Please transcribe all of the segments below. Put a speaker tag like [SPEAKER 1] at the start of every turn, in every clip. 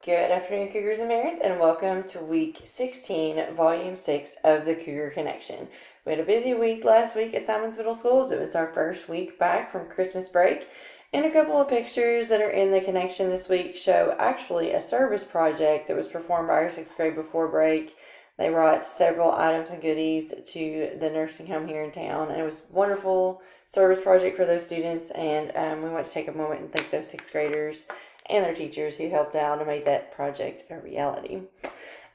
[SPEAKER 1] Good afternoon, Cougars and Mares, and welcome to week 16, volume 6 of the Cougar Connection. We had a busy week last week at Simons Middle Schools. It was our first week back from Christmas break, and a couple of pictures that are in the connection this week show actually a service project that was performed by our 6th grade before break. They brought several items and goodies to the nursing home here in town, and it was a wonderful service project for those students, and we want to take a moment and thank those 6th graders and their teachers who helped out and made that project a reality.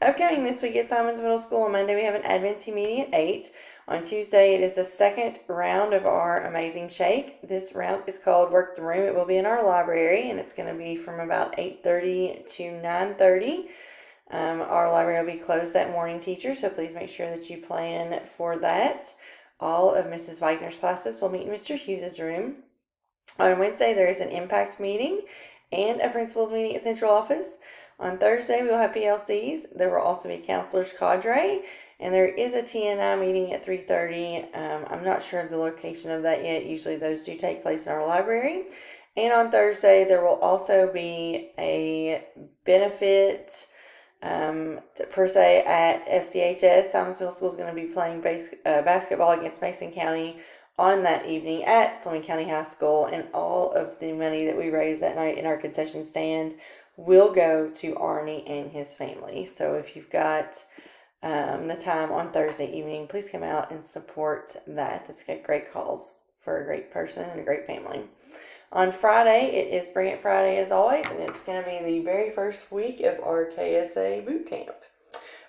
[SPEAKER 1] Upcoming this week at Simons Middle School, on Monday we have an Advent Tea meeting at 8. On Tuesday it is the second round of our Amazing Shake. This round is called Work the Room. It will be in our library, and it's going to be from about 8:30 to 9:30. Our library will be closed that morning, teacher, so please make sure that you plan for that. All of Mrs. Wagner's classes will meet in Mr. Hughes' room. On Wednesday there is an impact meeting and a principal's meeting at central office. On Thursday, we will have PLCs. There will also be counselors cadre, and there is a TNI meeting at 3:30. I'm not sure of the location of that yet. Usually those do take place in our library. And on Thursday, there will also be a benefit per se at FCHS. Simons Middle School is going to be playing basketball against Mason County on that evening at Fleming County High School, and all of the money that we raise that night in our concession stand will go to Arnie and his family. So if you've got the time on Thursday evening, please come out and support that. That's a great cause for a great person and a great family. On Friday, it is Bring It Friday as always, and it's going to be the very first week of our KSA boot camp.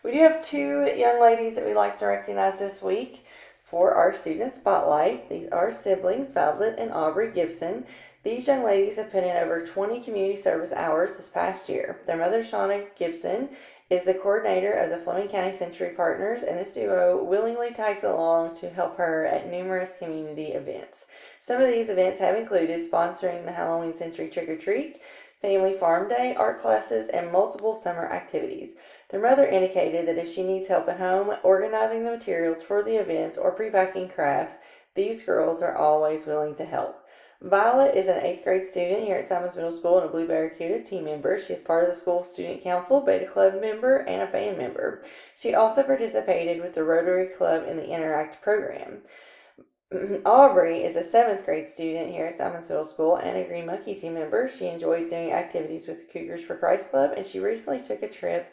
[SPEAKER 1] We do have two young ladies that we like to recognize this week for our student spotlight. These are siblings, Violet and Aubrey Gibson. These young ladies have put in over 20 community service hours this past year. Their mother, Shauna Gibson, is the coordinator of the Fleming County Century Partners, and this duo willingly tags along to help her at numerous community events. Some of these events have included sponsoring the Halloween Century Trick or Treat, Family Farm Day, art classes, and multiple summer activities. Their mother indicated that if she needs help at home, organizing the materials for the events, or pre-packing crafts, these girls are always willing to help. Violet is an 8th grade student here at Simons Middle School and a Blue Barracuda team member. She is part of the school student council, beta club member, and a band member. She also participated with the Rotary Club in the Interact program. Aubrey is a 7th grade student here at Simons Middle School and a Green Monkey team member. She enjoys doing activities with the Cougars for Christ Club, and she recently took a trip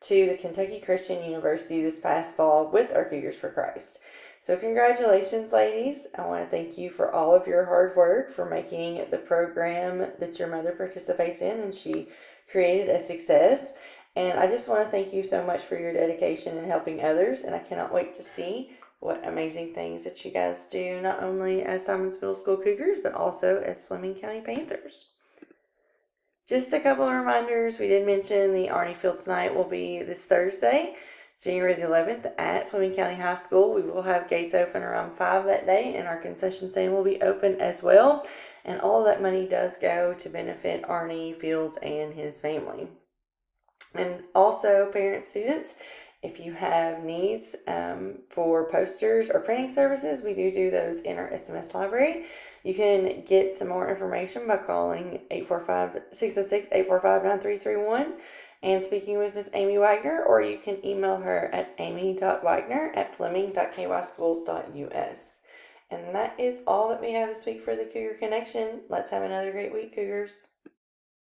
[SPEAKER 1] to the Kentucky Christian University this past fall with our Cougars for Christ. So congratulations, ladies. I want to thank you for all of your hard work for making the program that your mother participates in and she created a success. And I just want to thank you so much for your dedication in helping others, and I cannot wait to see what amazing things that you guys do, not only as Simons Middle School Cougars, but also as Fleming County Panthers. Just a couple of reminders. We did mention the Arnie Fields Night will be this Thursday, January the 11th at Fleming County High School. We will have gates open around 5 that day, and our concession stand will be open as well. And all of that money does go to benefit Arnie Fields and his family. And also, parents, students, if you have needs for posters or printing services, we do those in our SMS library. You can get some more information by calling 606-845-9331 and speaking with Miss Amy Wagner, or you can email her at amy.wagner@fleming.kyschools.us. And that is all that we have this week for the Cougar Connection. Let's have another great week, Cougars.